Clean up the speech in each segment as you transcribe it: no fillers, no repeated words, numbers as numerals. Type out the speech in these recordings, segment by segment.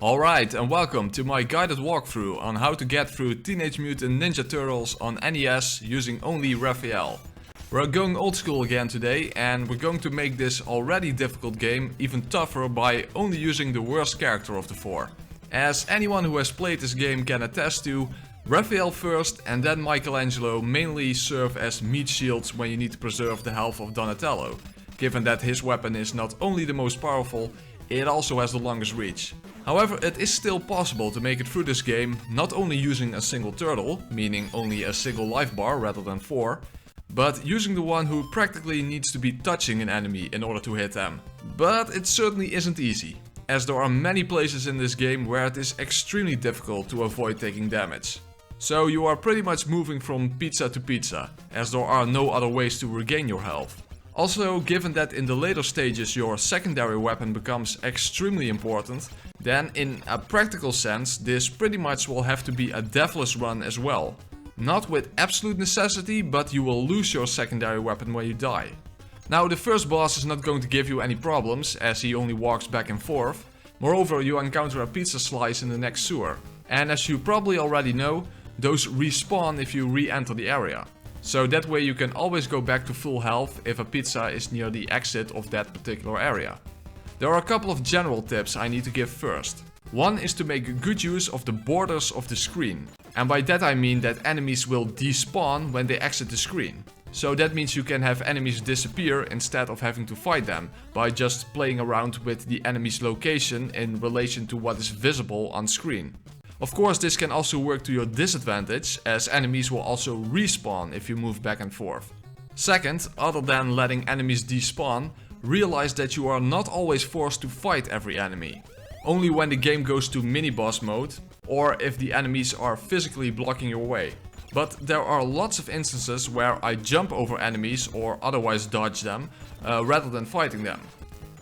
Alright, and welcome to my guided walkthrough on how to get through Teenage Mutant Ninja Turtles on NES using only Raphael. We're going old school again today, and we're going to make this already difficult game even tougher by only using the worst character of the four. As anyone who has played this game can attest to, Raphael first and then Michelangelo mainly serve as meat shields when you need to preserve the health of Donatello, given that his weapon is not only the most powerful, it also has the longest reach. However, it is still possible to make it through this game not only using a single turtle, meaning only a single life bar rather than 4, but using the one who practically needs to be touching an enemy in order to hit them. But it certainly isn't easy, as there are many places in this game where it is extremely difficult to avoid taking damage. So you are pretty much moving from pizza to pizza, as there are no other ways to regain your health. Also, given that in the later stages your secondary weapon becomes extremely important, then in a practical sense this pretty much will have to be a deathless run as well. Not with absolute necessity, but you will lose your secondary weapon when you die. Now, the first boss is not going to give you any problems, as he only walks back and forth. Moreover, you encounter a pizza slice in the next sewer. And as you probably already know, those respawn if you re-enter the area. So that way you can always go back to full health if a pizza is near the exit of that particular area. There are a couple of general tips I need to give first. One is to make good use of the borders of the screen. And by that I mean that enemies will despawn when they exit the screen. So that means you can have enemies disappear instead of having to fight them, by just playing around with the enemy's location in relation to what is visible on screen. Of course, this can also work to your disadvantage, as enemies will also respawn if you move back and forth. Second, other than letting enemies despawn, realize that you are not always forced to fight every enemy. Only when the game goes to mini-boss mode, or if the enemies are physically blocking your way. But there are lots of instances where I jump over enemies or otherwise dodge them, rather than fighting them.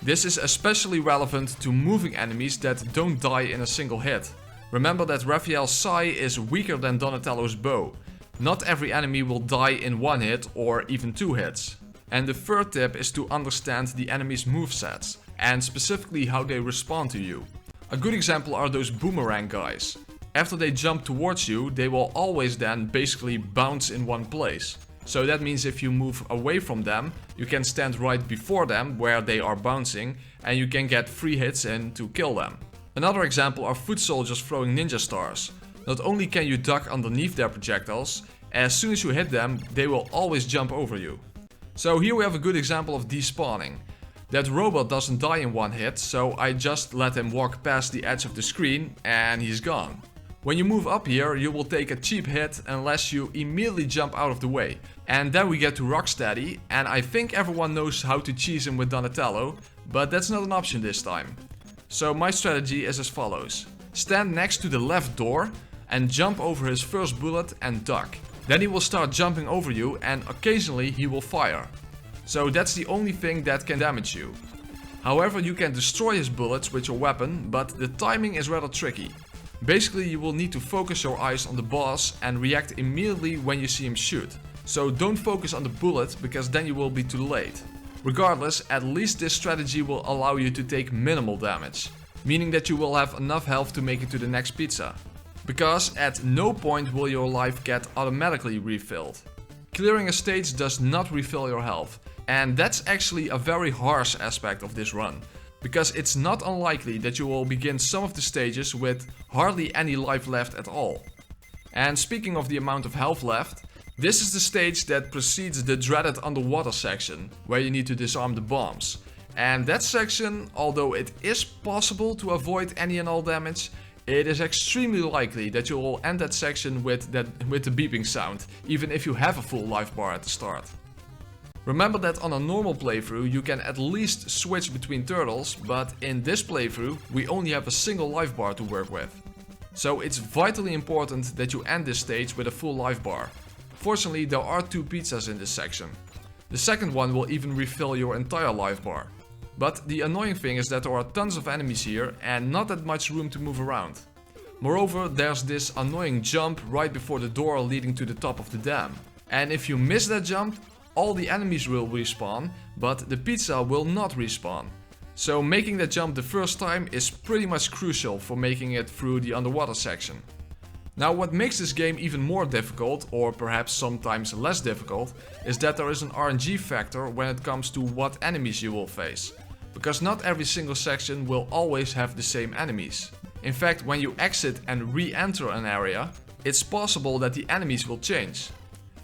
This is especially relevant to moving enemies that don't die in a single hit. Remember that Raphael's sai is weaker than Donatello's bow. Not every enemy will die in one hit or even 2 hits. And the third tip is to understand the enemy's movesets, and specifically how they respond to you. A good example are those boomerang guys. After they jump towards you, they will always then basically bounce in one place. So that means if you move away from them, you can stand right before them where they are bouncing, and you can get 3 hits in to kill them. Another example are foot soldiers throwing ninja stars. Not only can you duck underneath their projectiles, as soon as you hit them, they will always jump over you. So here we have a good example of despawning. That robot doesn't die in one hit, so I just let him walk past the edge of the screen and he's gone. When you move up here, you will take a cheap hit unless you immediately jump out of the way. And then we get to Rocksteady, and I think everyone knows how to cheese him with Donatello, but that's not an option this time. So my strategy is as follows. Stand next to the left door and jump over his first bullet and duck. Then he will start jumping over you and occasionally he will fire. So that's the only thing that can damage you. However, you can destroy his bullets with your weapon, but the timing is rather tricky. Basically, you will need to focus your eyes on the boss and react immediately when you see him shoot. So don't focus on the bullet, because then you will be too late. Regardless, at least this strategy will allow you to take minimal damage, meaning that you will have enough health to make it to the next pizza. Because at no point will your life get automatically refilled. Clearing a stage does not refill your health, and that's actually a very harsh aspect of this run, because it's not unlikely that you will begin some of the stages with hardly any life left at all. And speaking of the amount of health left, this is the stage that precedes the dreaded underwater section, where you need to disarm the bombs. And that section, although it is possible to avoid any and all damage, it is extremely likely that you will end that section with the beeping sound, even if you have a full life bar at the start. Remember that on a normal playthrough you can at least switch between turtles, but in this playthrough we only have a single life bar to work with. So it's vitally important that you end this stage with a full life bar. Fortunately, there are 2 pizzas in this section. The second one will even refill your entire life bar. But the annoying thing is that there are tons of enemies here and not that much room to move around. Moreover, there's this annoying jump right before the door leading to the top of the dam. And if you miss that jump, all the enemies will respawn, but the pizza will not respawn. So making that jump the first time is pretty much crucial for making it through the underwater section. Now what makes this game even more difficult, or perhaps sometimes less difficult, is that there is an RNG factor when it comes to what enemies you will face. Because not every single section will always have the same enemies. In fact, when you exit and re-enter an area, it's possible that the enemies will change.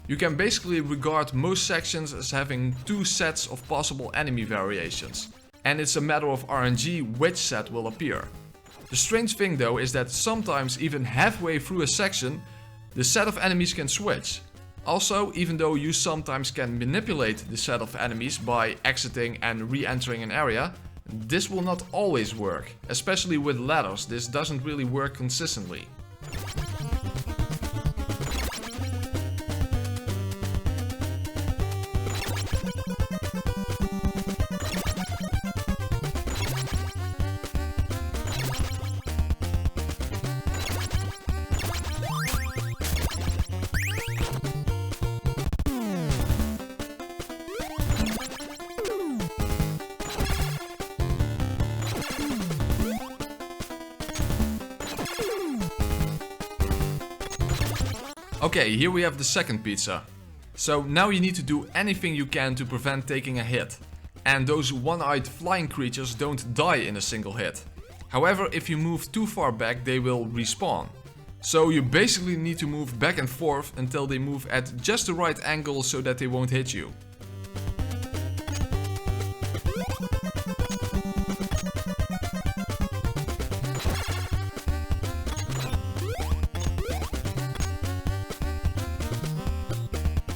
You can basically regard most sections as having two sets of possible enemy variations. And it's a matter of RNG which set will appear. The strange thing though is that sometimes even halfway through a section, the set of enemies can switch. Also, even though you sometimes can manipulate the set of enemies by exiting and re-entering an area, this will not always work. Especially with ladders, this doesn't really work consistently. Okay, here we have the second pizza. So now you need to do anything you can to prevent taking a hit. And those one-eyed flying creatures don't die in a single hit. However, if you move too far back, they will respawn. So you basically need to move back and forth until they move at just the right angle so that they won't hit you.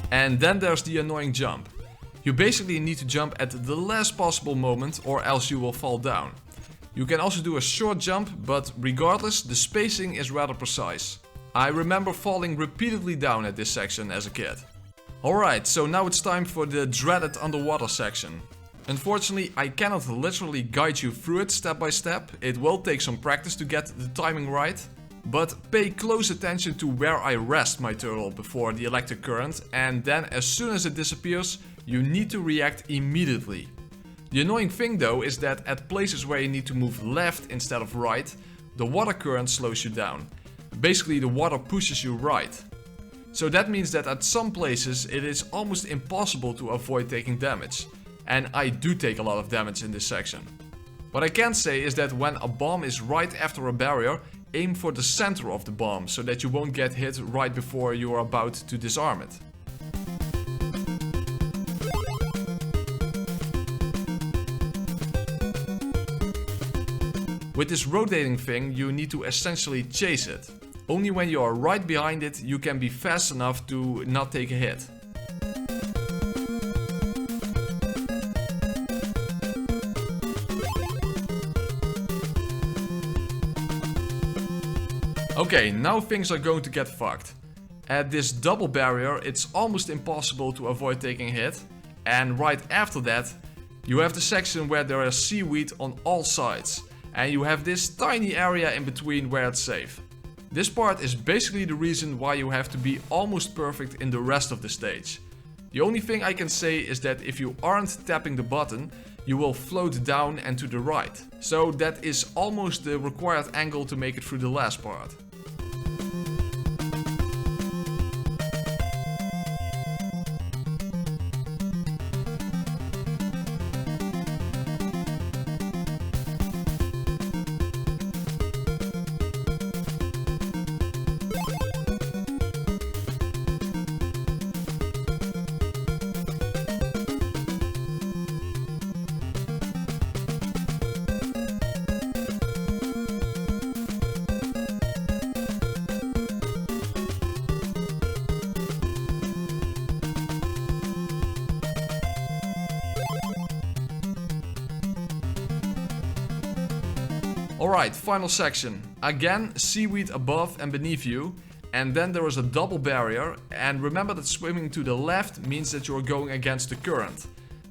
And then there's the annoying jump. You basically need to jump at the last possible moment or else you will fall down. You can also do a short jump, but regardless, the spacing is rather precise. I remember falling repeatedly down at this section as a kid. Alright, so now it's time for the dreaded underwater section. Unfortunately, I cannot literally guide you through it step by step. It will take some practice to get the timing right. But pay close attention to where I rest my turtle before the electric current, and then as soon as it disappears, you need to react immediately. The annoying thing though is that at places where you need to move left instead of right, the water current slows you down. Basically the water pushes you right. So that means that at some places it is almost impossible to avoid taking damage. And I do take a lot of damage in this section. What I can say is that when a bomb is right after a barrier, aim for the center of the bomb so that you won't get hit right before you are about to disarm it. With this rotating thing, you need to essentially chase it. Only when you are right behind it, you can be fast enough to not take a hit. Okay, now things are going to get fucked. At this double barrier, it's almost impossible to avoid taking a hit. And right after that, you have the section where there is seaweed on all sides. And you have this tiny area in between where it's safe. This part is basically the reason why you have to be almost perfect in the rest of the stage. The only thing I can say is that if you aren't tapping the button, you will float down and to the right. So that is almost the required angle to make it through the last part. Alright, final section. Again, seaweed above and beneath you. And then there is a double barrier. And remember that swimming to the left means that you're going against the current.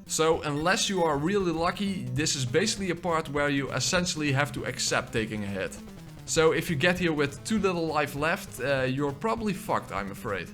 So unless you are really lucky, this is basically a part where you essentially have to accept taking a hit. So if you get here with too little life left, you're probably fucked, I'm afraid.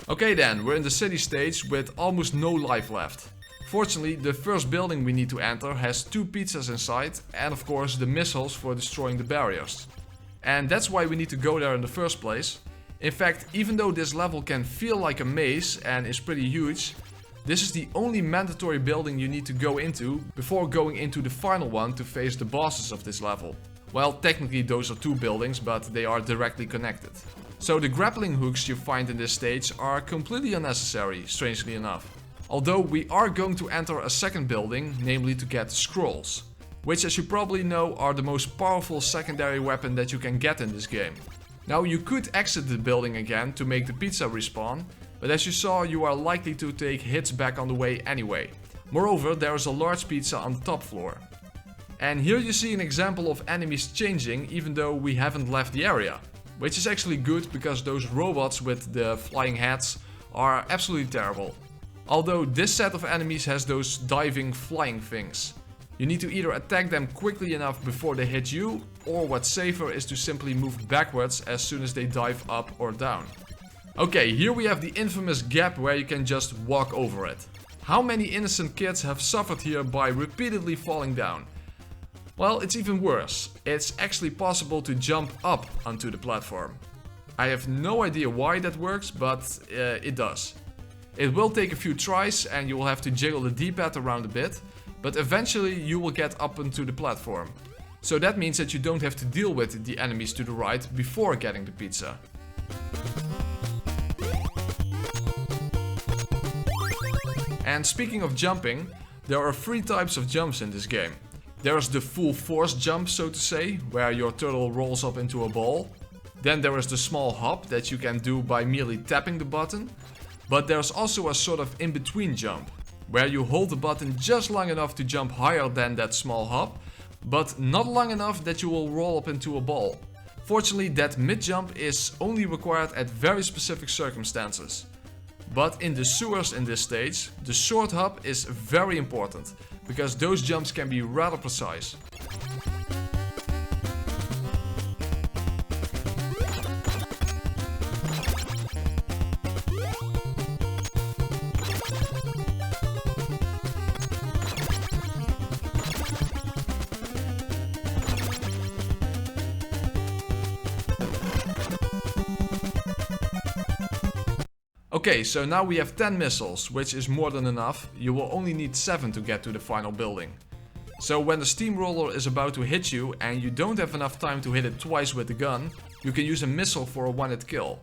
Okay then, we're in the city stage with almost no life left. Fortunately, the first building we need to enter has 2 pizzas inside and of course the missiles for destroying the barriers. And that's why we need to go there in the first place. In fact, even though this level can feel like a maze and is pretty huge, this is the only mandatory building you need to go into before going into the final one to face the bosses of this level. Well, technically those are 2 buildings, but they are directly connected. So the grappling hooks you find in this stage are completely unnecessary, strangely enough. Although we are going to enter a second building, namely to get scrolls, which as you probably know are the most powerful secondary weapon that you can get in this game. Now you could exit the building again to make the pizza respawn, but as you saw you are likely to take hits back on the way anyway. Moreover, there is a large pizza on the top floor. And here you see an example of enemies changing even though we haven't left the area. Which is actually good because those robots with the flying heads are absolutely terrible. Although this set of enemies has those diving flying things. You need to either attack them quickly enough before they hit you, or what's safer is to simply move backwards as soon as they dive up or down. Okay, here we have the infamous gap where you can just walk over it. How many innocent kids have suffered here by repeatedly falling down? Well, it's even worse. It's actually possible to jump up onto the platform. I have no idea why that works, but it does. It will take a few tries and you will have to jiggle the D-pad around a bit, but eventually you will get up onto the platform. So that means that you don't have to deal with the enemies to the right before getting the pizza. And speaking of jumping, there are 3 types of jumps in this game. There's the full force jump, so to say, where your turtle rolls up into a ball. Then there is the small hop that you can do by merely tapping the button. But there's also a sort of in-between jump, where you hold the button just long enough to jump higher than that small hop, but not long enough that you will roll up into a ball. Fortunately, that mid-jump is only required at very specific circumstances. But in the sewers in this stage, the short hop is very important, because those jumps can be rather precise. Okay, so now we have 10 missiles, which is more than enough. You will only need 7 to get to the final building. So when the steamroller is about to hit you and you don't have enough time to hit it twice with the gun, you can use a missile for a one-hit kill.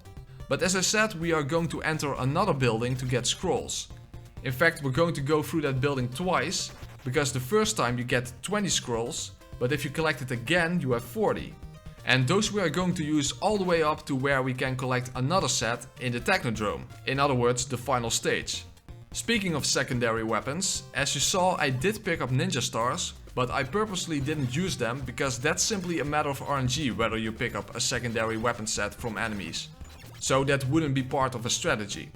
But as I said, we are going to enter another building to get scrolls. In fact, we're going to go through that building twice, because the first time you get 20 scrolls, but if you collect it again, you have 40. And those we are going to use all the way up to where we can collect another set in the technodrome. In other words, the final stage. Speaking of secondary weapons, as you saw I did pick up ninja stars, but I purposely didn't use them because that's simply a matter of RNG whether you pick up a secondary weapon set from enemies. So that wouldn't be part of a strategy.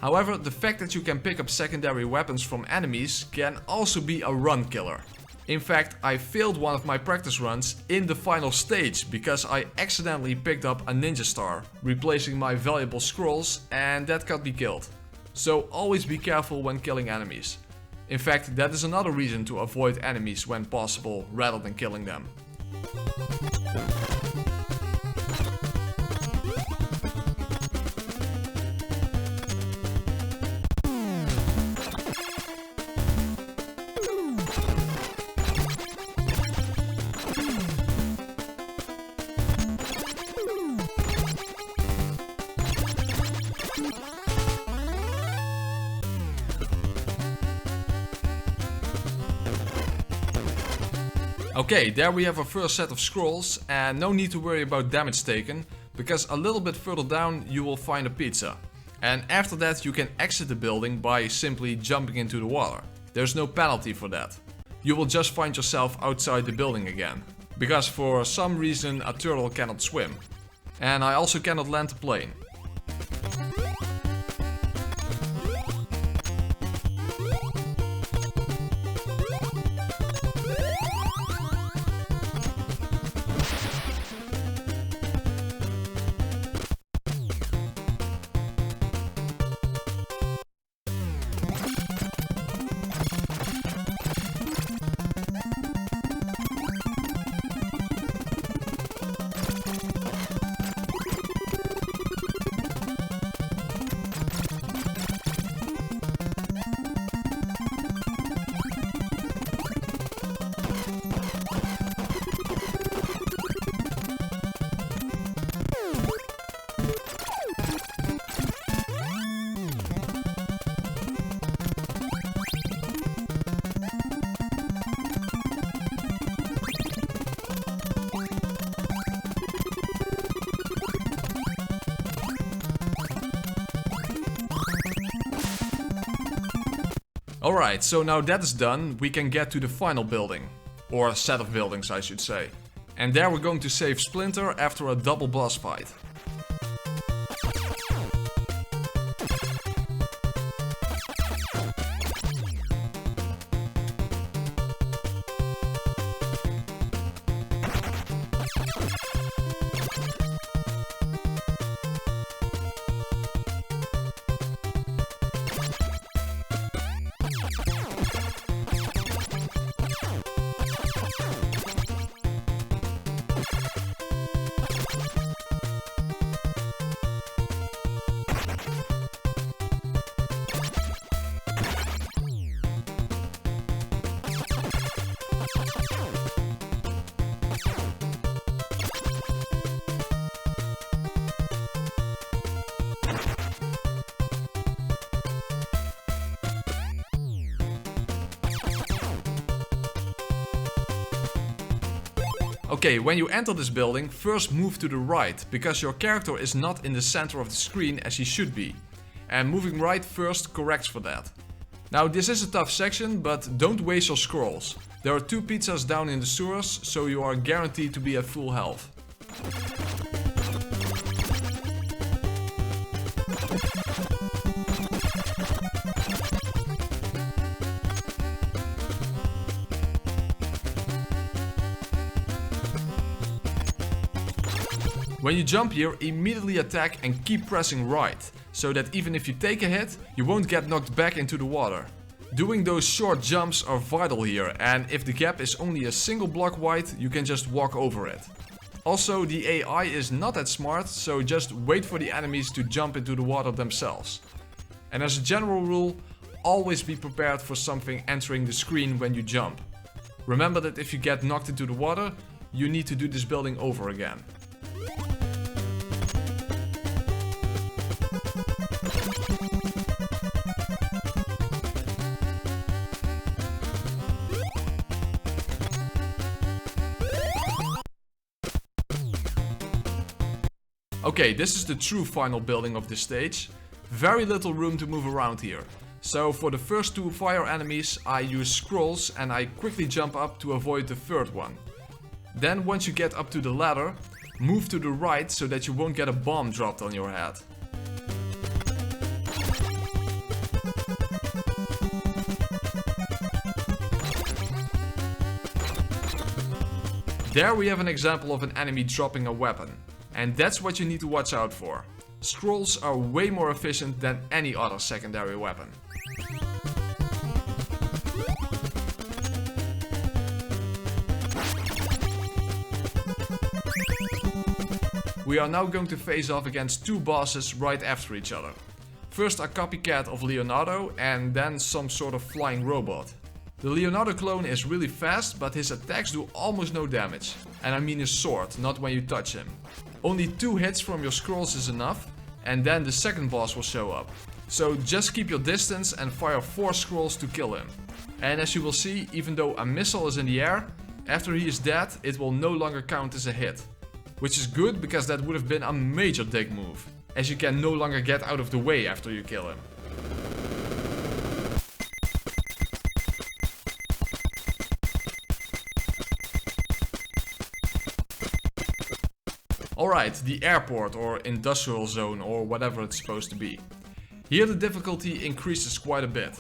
However, the fact that you can pick up secondary weapons from enemies can also be a run killer. In fact, I failed one of my practice runs in the final stage because I accidentally picked up a ninja star, replacing my valuable scrolls, and that got me killed. So always be careful when killing enemies. In fact, that is another reason to avoid enemies when possible rather than killing them. Okay, there we have our first set of scrolls, and no need to worry about damage taken, because a little bit further down you will find a pizza. And after that you can exit the building by simply jumping into the water. There's no penalty for that. You will just find yourself outside the building again, because for some reason a turtle cannot swim. And I also cannot land a plane. Alright, so now that is done, we can get to the final building. Or set of buildings, I should say. And there we're going to save Splinter after a double boss fight. Okay, when you enter this building, first move to the right, because your character is not in the center of the screen as he should be. And moving right first corrects for that. Now this is a tough section, but don't waste your scrolls. There are 2 pizzas down in the sewers, so you are guaranteed to be at full health. When you jump here, immediately attack and keep pressing right, so that even if you take a hit, you won't get knocked back into the water. Doing those short jumps are vital here, and if the gap is only a single block wide, you can just walk over it. Also, the AI is not that smart, so just wait for the enemies to jump into the water themselves. And as a general rule, always be prepared for something entering the screen when you jump. Remember that if you get knocked into the water, you need to do this building over again. Okay, this is the true final building of this stage. Very little room to move around here. So for the first 2 fire enemies, I use scrolls and I quickly jump up to avoid the third one. Then once you get up to the ladder, move to the right so that you won't get a bomb dropped on your head. There we have an example of an enemy dropping a weapon. And that's what you need to watch out for. Scrolls are way more efficient than any other secondary weapon. We are now going to face off against 2 bosses right after each other. First a copycat of Leonardo and then some sort of flying robot. The Leonardo clone is really fast, but his attacks do almost no damage. And I mean his sword, not when you touch him. Only 2 hits from your scrolls is enough, and then the second boss will show up. So just keep your distance and fire 4 scrolls to kill him. And as you will see, even though a missile is in the air, after he is dead it will no longer count as a hit. Which is good, because that would have been a major dick move, as you can no longer get out of the way after you kill him. Alright, the airport or industrial zone or whatever it's supposed to be. Here the difficulty increases quite a bit.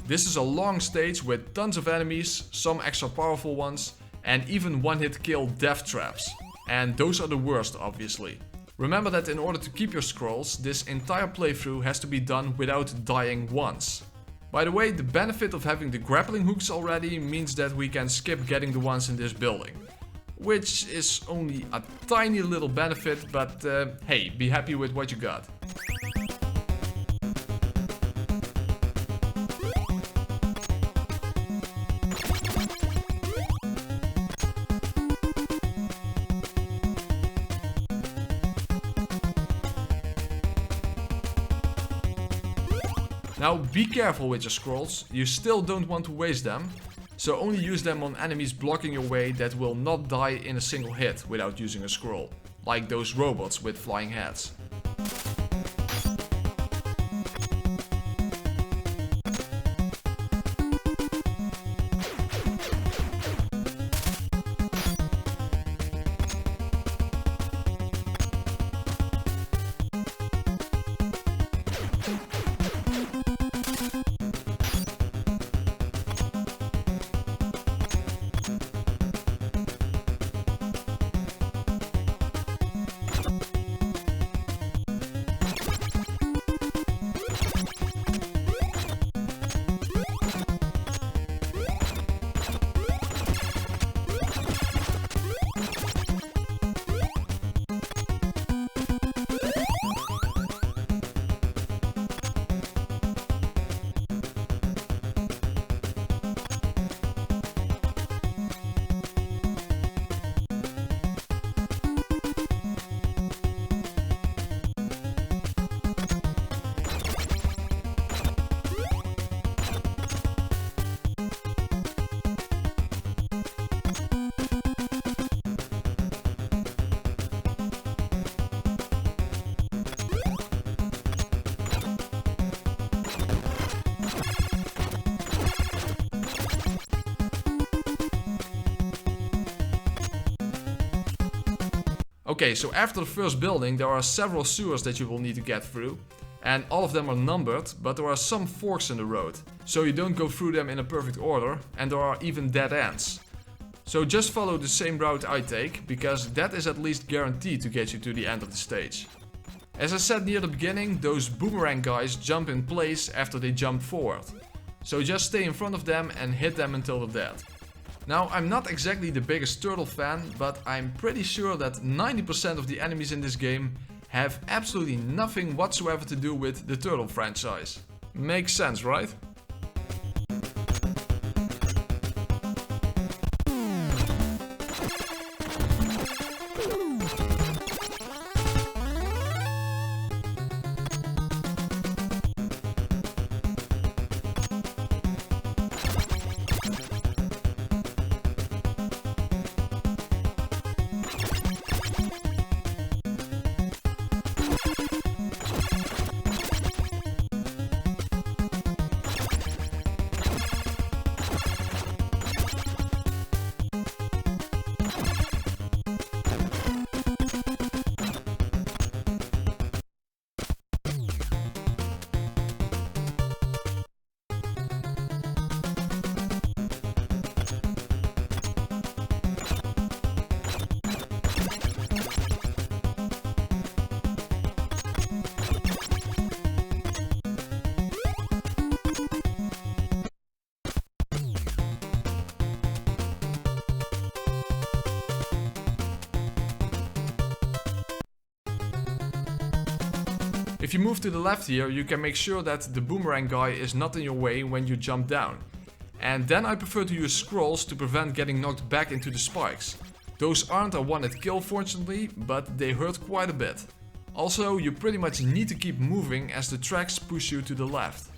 This is a long stage with tons of enemies, some extra powerful ones, and even one-hit kill death traps. And those are the worst, obviously. Remember that in order to keep your scrolls, this entire playthrough has to be done without dying once. By the way, the benefit of having the grappling hooks already means that we can skip getting the ones in this building. Which is only a tiny little benefit, but hey, be happy with what you got. Now be careful with your scrolls, you still don't want to waste them. So only use them on enemies blocking your way that will not die in a single hit without using a scroll. Like those robots with flying heads. Okay, so after the first building there are several sewers that you will need to get through. And all of them are numbered, but there are some forks in the road. So you don't go through them in a perfect order, and there are even dead ends. So just follow the same route I take, because that is at least guaranteed to get you to the end of the stage. As I said near the beginning, those boomerang guys jump in place after they jump forward. So just stay in front of them and hit them until they're dead. Now, I'm not exactly the biggest turtle fan, but I'm pretty sure that 90% of the enemies in this game have absolutely nothing whatsoever to do with the Turtle franchise. Makes sense, right? If you move to the left here, you can make sure that the boomerang guy is not in your way when you jump down. And then I prefer to use scrolls to prevent getting knocked back into the spikes. Those aren't a one-hit kill fortunately, but they hurt quite a bit. Also, you pretty much need to keep moving as the tracks push you to the left.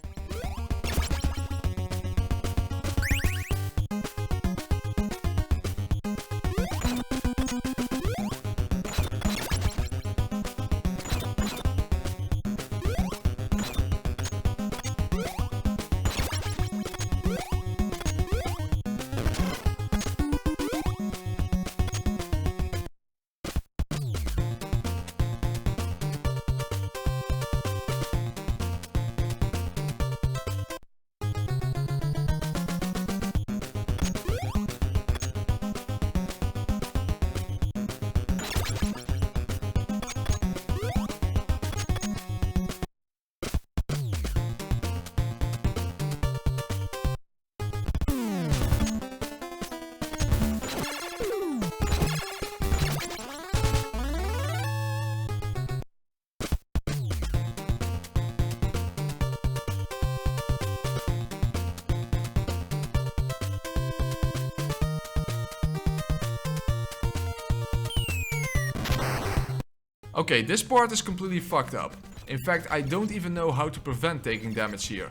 Okay, this part is completely fucked up. In fact, I don't even know how to prevent taking damage here.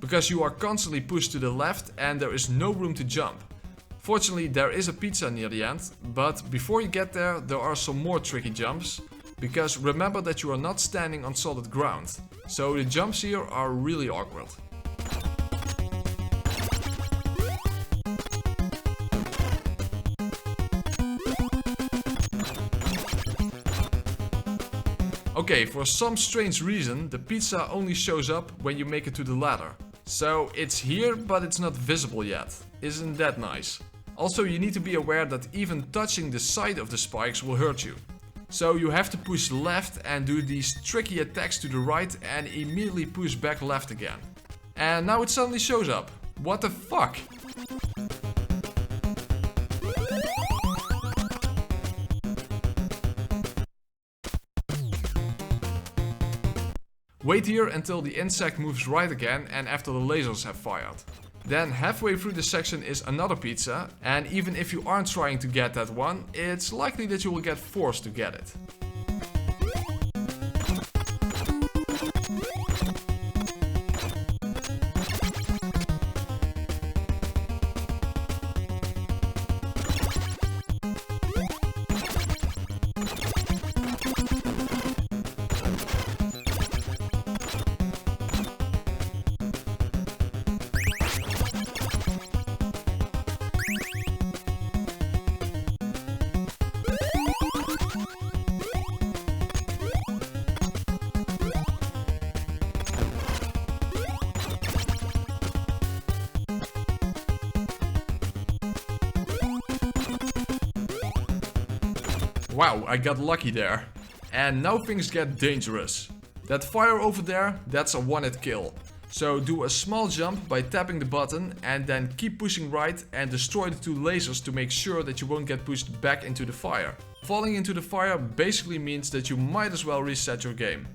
Because you are constantly pushed to the left and there is no room to jump. Fortunately, there is a pizza near the end, but before you get there, there are some more tricky jumps. Because remember that you are not standing on solid ground. So the jumps here are really awkward. Okay, for some strange reason, the pizza only shows up when you make it to the ladder. So it's here, but it's not visible yet. Isn't that nice? Also, you need to be aware that even touching the side of the spikes will hurt you. So you have to push left and do these tricky attacks to the right and immediately push back left again. And now it suddenly shows up. What the fuck? Wait here until the insect moves right again and after the lasers have fired. Then halfway through the section is another pizza, and even if you aren't trying to get that one, it's likely that you will get forced to get it. Wow, I got lucky there. And now things get dangerous. That fire over there, that's a one-hit kill. So do a small jump by tapping the button and then keep pushing right and destroy the 2 lasers to make sure that you won't get pushed back into the fire. Falling into the fire basically means that you might as well reset your game.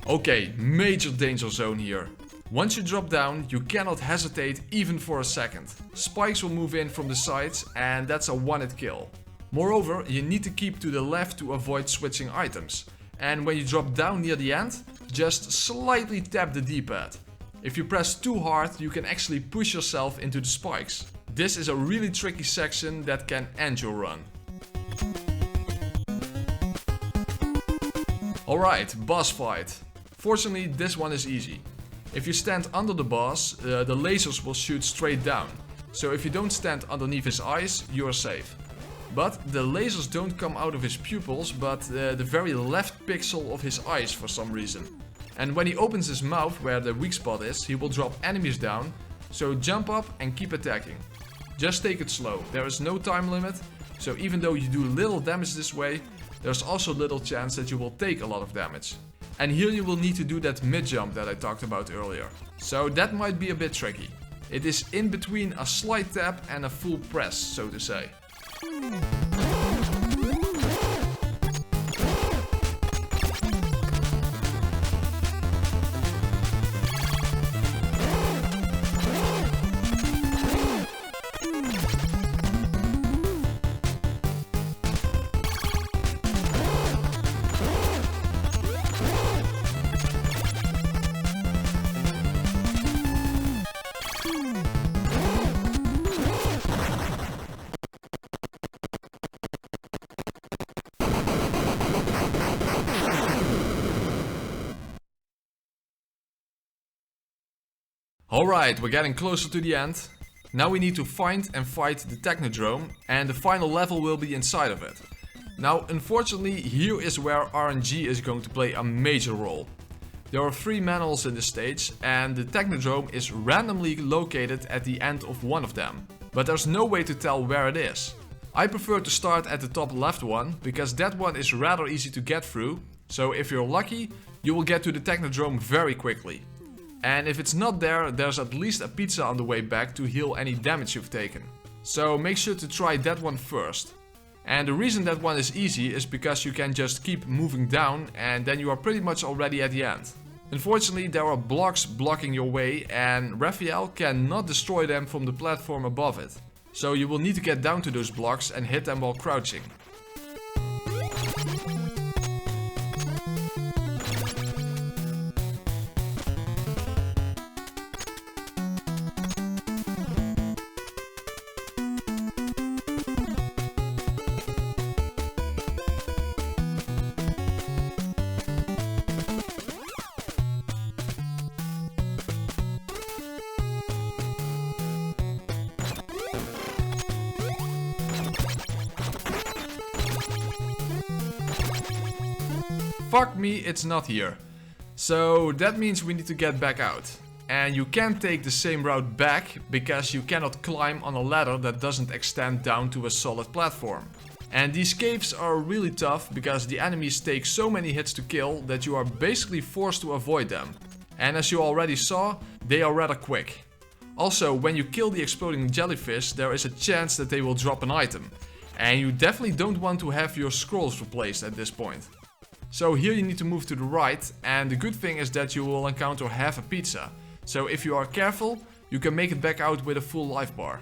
Okay, major danger zone here. Once you drop down, you cannot hesitate even for a second. Spikes will move in from the sides and that's a one-hit kill. Moreover, you need to keep to the left to avoid switching items. And when you drop down near the end, just slightly tap the D-pad. If you press too hard, you can actually push yourself into the spikes. This is a really tricky section that can end your run. Alright, boss fight. Fortunately, this one is easy. If you stand under the boss, the lasers will shoot straight down. So if you don't stand underneath his eyes, you are safe. But the lasers don't come out of his pupils, but the very left pixel of his eyes for some reason. And when he opens his mouth, where the weak spot is, he will drop enemies down. So jump up and keep attacking. Just take it slow, there is no time limit. So even though you do little damage this way, there's also little chance that you will take a lot of damage. And here you will need to do that mid-jump that I talked about earlier. So that might be a bit tricky. It is in between a slight tap and a full press, so to say. Alright, we're getting closer to the end. Now we need to find and fight the technodrome, and the final level will be inside of it. Now, unfortunately, here is where RNG is going to play a major role. There are 3 manholes in this stage, and the technodrome is randomly located at the end of one of them. But there's no way to tell where it is. I prefer to start at the top left one, because that one is rather easy to get through. So if you're lucky, you will get to the technodrome very quickly. And if it's not there, there's at least a pizza on the way back to heal any damage you've taken. So make sure to try that one first. And the reason that one is easy is because you can just keep moving down and then you are pretty much already at the end. Unfortunately, there are blocks blocking your way and Raphael cannot destroy them from the platform above it. So you will need to get down to those blocks and hit them while crouching. Fuck me, it's not here. So that means we need to get back out. And you can't take the same route back because you cannot climb on a ladder that doesn't extend down to a solid platform. And these caves are really tough because the enemies take so many hits to kill that you are basically forced to avoid them. And as you already saw, they are rather quick. Also, when you kill the exploding jellyfish, there is a chance that they will drop an item. And you definitely don't want to have your scrolls replaced at this point. So here you need to move to the right, and the good thing is that you will encounter half a pizza. So if you are careful, you can make it back out with a full life bar.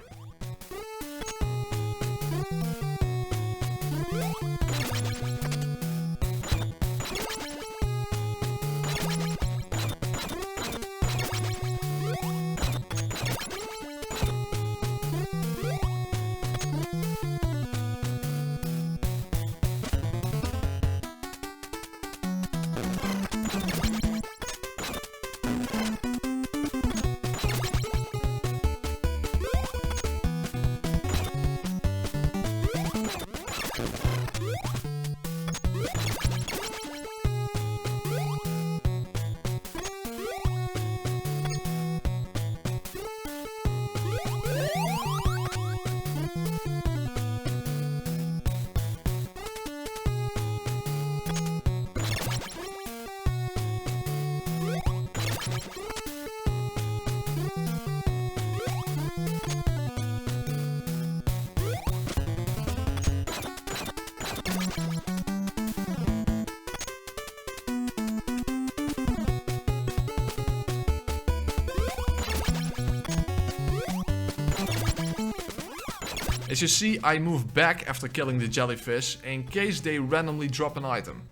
As you see, I move back after killing the jellyfish in case they randomly drop an item.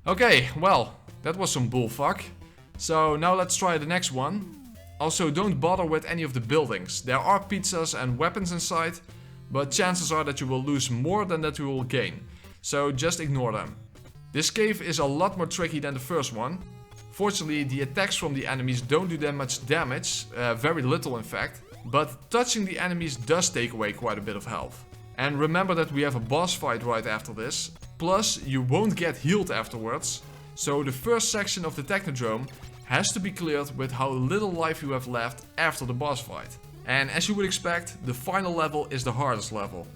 Okay, well, that was some bullfuck. So now let's try the next one. Also, don't bother with any of the buildings. There are pizzas and weapons inside, but chances are that you will lose more than that you will gain. So just ignore them. This cave is a lot more tricky than the first one. Fortunately, the attacks from the enemies don't do that much damage, very little in fact. But touching the enemies does take away quite a bit of health. And remember that we have a boss fight right after this. Plus, you won't get healed afterwards. So the first section of the technodrome has to be cleared with how little life you have left after the boss fight. And as you would expect, the final level is the hardest level.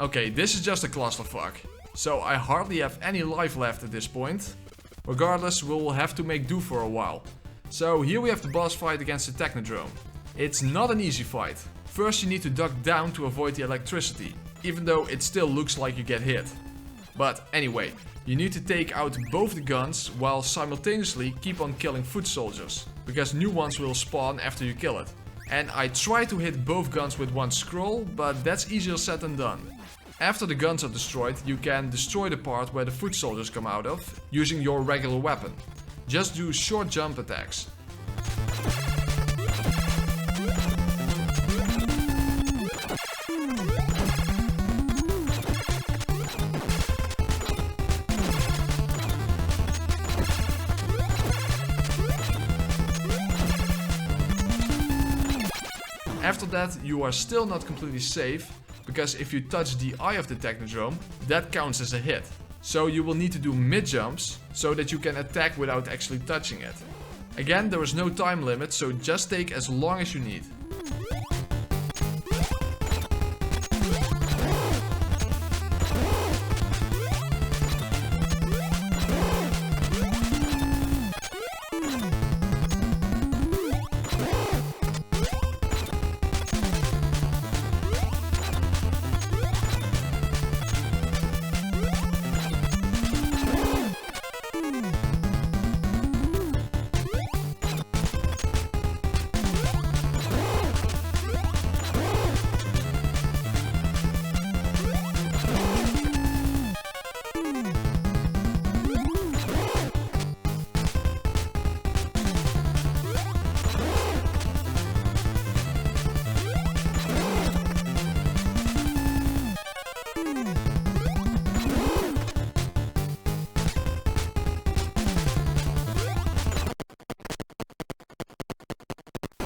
Okay, this is just a clusterfuck. So I hardly have any life left at this point. Regardless, we'll have to make do for a while. So here we have the boss fight against the technodrome. It's not an easy fight. First you need to duck down to avoid the electricity, even though it still looks like you get hit. But anyway, you need to take out both the guns while simultaneously keep on killing foot soldiers, because new ones will spawn after you kill it. And I try to hit both guns with one scroll, but that's easier said than done. After the guns are destroyed, you can destroy the part where the foot soldiers come out of, using your regular weapon. Just do short jump attacks. After that, you are still not completely safe, because if you touch the eye of the technodrome, that counts as a hit. So you will need to do mid-jumps, so that you can attack without actually touching it. Again, there is no time limit, so just take as long as you need.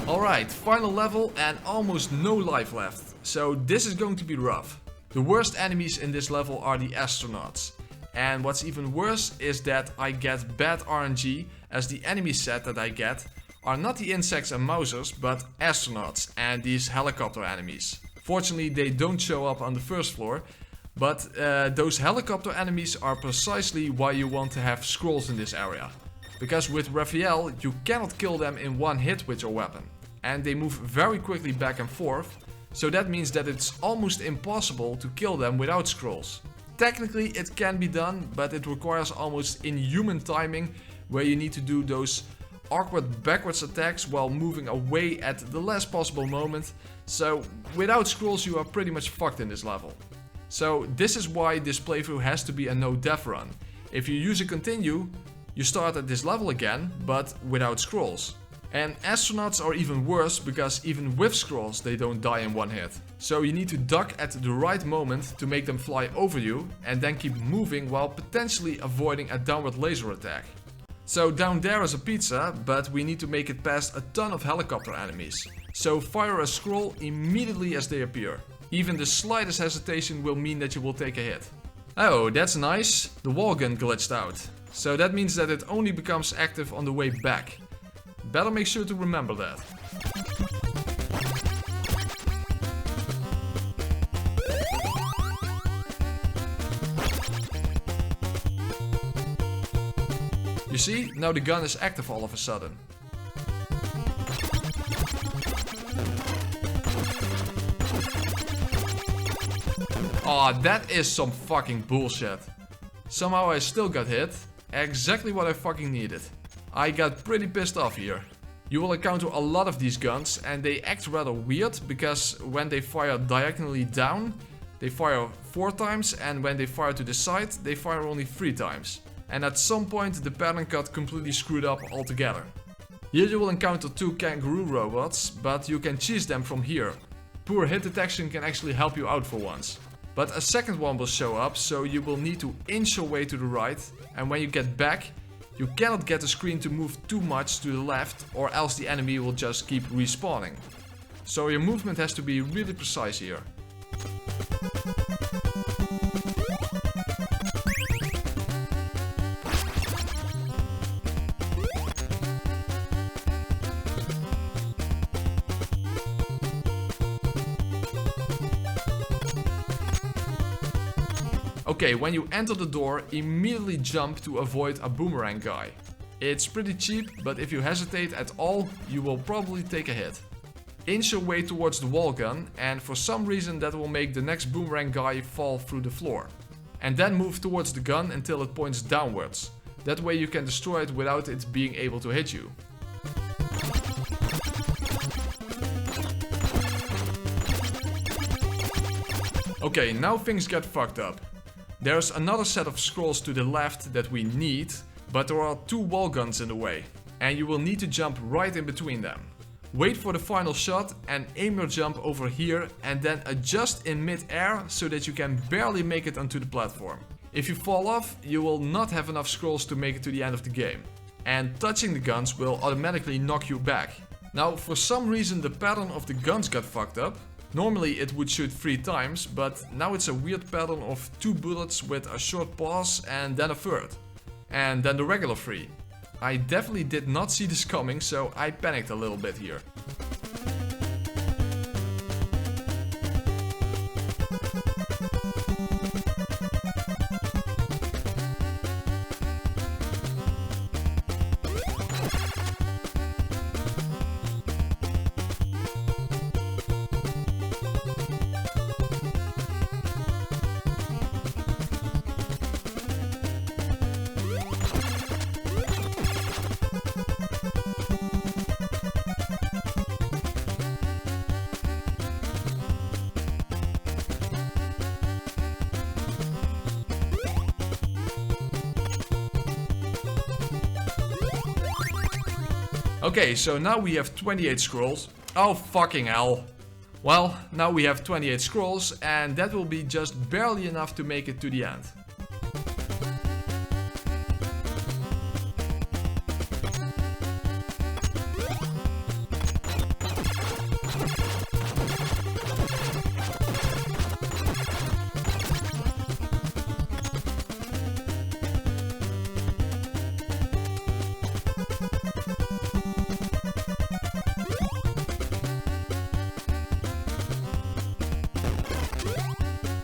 Alright, final level and almost no life left, so this is going to be rough. The worst enemies in this level are the astronauts. And what's even worse is that I get bad RNG, as the enemy set that I get are not the insects and mousers, but astronauts and these helicopter enemies. Fortunately, they don't show up on the first floor, but those helicopter enemies are precisely why you want to have scrolls in this area. Because with Raphael, you cannot kill them in one hit with your weapon. And they move very quickly back and forth, so that means that it's almost impossible to kill them without scrolls. Technically it can be done, but it requires almost inhuman timing, where you need to do those awkward backwards attacks while moving away at the last possible moment. So without scrolls you are pretty much fucked in this level. So this is why this playthrough has to be a no death run. If you use a continue, you start at this level again, but without scrolls. And astronauts are even worse, because even with scrolls they don't die in one hit. So you need to duck at the right moment to make them fly over you, and then keep moving while potentially avoiding a downward laser attack. So down there is a pizza, but we need to make it past a ton of helicopter enemies. So fire a scroll immediately as they appear. Even the slightest hesitation will mean that you will take a hit. Oh, that's nice. The wall gun glitched out. So that means that it only becomes active on the way back. Better make sure to remember that. You see, now the gun is active all of a sudden. Aw, that is some fucking bullshit. Somehow I still got hit. Exactly what I fucking needed. I got pretty pissed off here. You will encounter a lot of these guns and they act rather weird because when they fire diagonally down, they fire 4 times, and when they fire to the side, they fire only 3 times. And at some point the pattern got completely screwed up altogether. Here you will encounter 2 kangaroo robots, but you can cheese them from here. Poor hit detection can actually help you out for once. But a second one will show up, so you will need to inch your way to the right, and when you get back, you cannot get the screen to move too much to the left, or else the enemy will just keep respawning. So your movement has to be really precise here. Okay, when you enter the door, immediately jump to avoid a boomerang guy. It's pretty cheap, but if you hesitate at all, you will probably take a hit. Inch your way towards the wall gun, and for some reason that will make the next boomerang guy fall through the floor. And then move towards the gun until it points downwards. That way you can destroy it without it being able to hit you. Okay, now things get fucked up. There's another set of scrolls to the left that we need, but there are 2 wall guns in the way, and you will need to jump right in between them. Wait for the final shot and aim your jump over here and then adjust in mid-air so that you can barely make it onto the platform. If you fall off, you will not have enough scrolls to make it to the end of the game. And touching the guns will automatically knock you back. Now, for some reason the pattern of the guns got fucked up. Normally it would shoot 3 times, but now it's a weird pattern of 2 bullets with a short pause and then a third. And then the regular 3. I definitely did not see this coming, so I panicked a little bit here. Okay, so now we have 28 scrolls. Oh fucking hell. Well, now we have 28 scrolls and that will be just barely enough to make it to the end.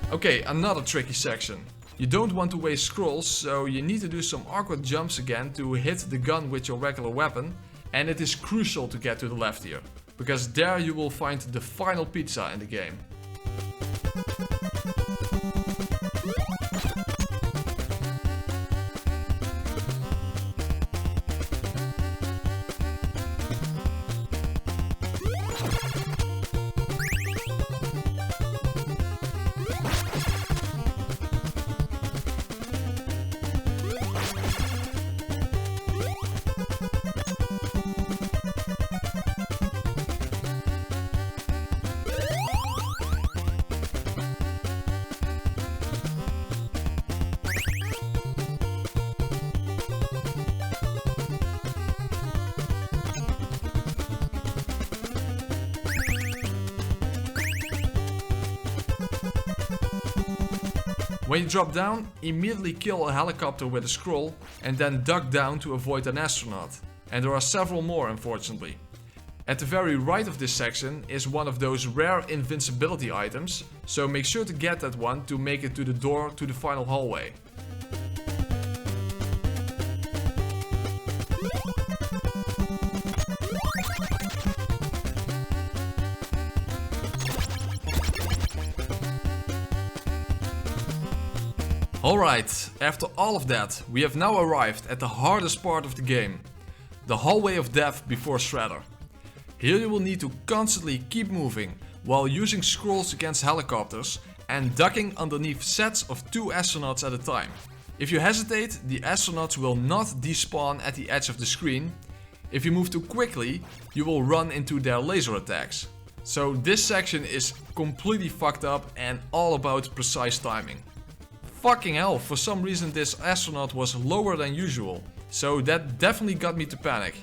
Okay, another tricky section. You don't want to waste scrolls, so you need to do some awkward jumps again to hit the gun with your regular weapon, and it is crucial to get to the left here, because there you will find the final pizza in the game. When you drop down, immediately kill a helicopter with a scroll and then duck down to avoid an astronaut. And there are several more, unfortunately. At the very right of this section is one of those rare invincibility items, so make sure to get that one to make it to the door to the final hallway. Alright, after all of that, we have now arrived at the hardest part of the game. The hallway of death before Shredder. Here you will need to constantly keep moving while using scrolls against helicopters and ducking underneath sets of 2 astronauts at a time. If you hesitate, the astronauts will not despawn at the edge of the screen. If you move too quickly, you will run into their laser attacks. So this section is completely fucked up and all about precise timing. Fucking hell, for some reason this astronaut was lower than usual, so that definitely got me to panic.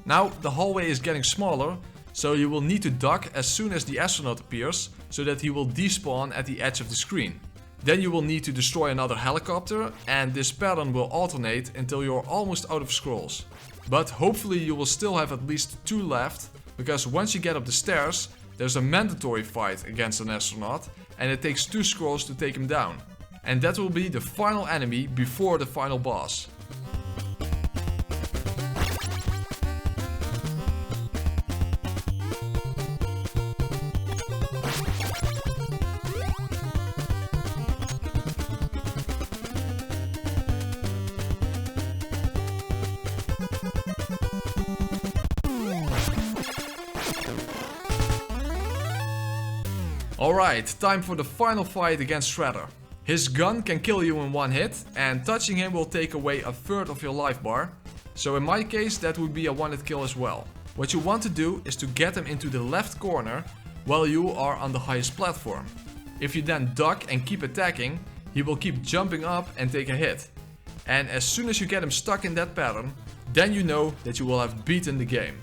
Now the hallway is getting smaller, so you will need to duck as soon as the astronaut appears, so that he will despawn at the edge of the screen. Then you will need to destroy another helicopter, and this pattern will alternate until you're almost out of scrolls. But hopefully you will still have at least 2 left, because once you get up the stairs, there's a mandatory fight against an astronaut, and it takes 2 scrolls to take him down. And that will be the final enemy before the final boss. Alright, time for the final fight against Shredder. His gun can kill you in 1 hit, and touching him will take away a third of your life bar. So in my case that would be a 1-hit kill as well. What you want to do is to get him into the left corner while you are on the highest platform. If you then duck and keep attacking, he will keep jumping up and take a hit. And as soon as you get him stuck in that pattern, then you know that you will have beaten the game.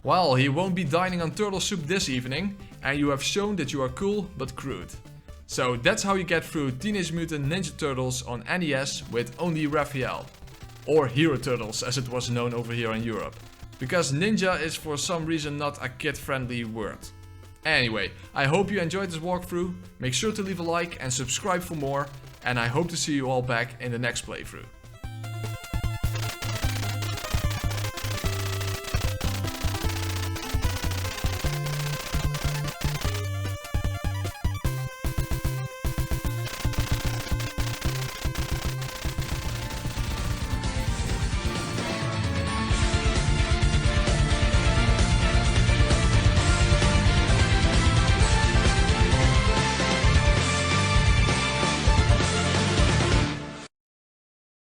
Well, he won't be dining on turtle soup this evening, and you have shown that you are cool but crude. So that's how you get through Teenage Mutant Ninja Turtles on NES with only Raphael. Or Hero Turtles as it was known over here in Europe. Because ninja is for some reason not a kid-friendly word. Anyway, I hope you enjoyed this walkthrough, make sure to leave a like and subscribe for more, and I hope to see you all back in the next playthrough.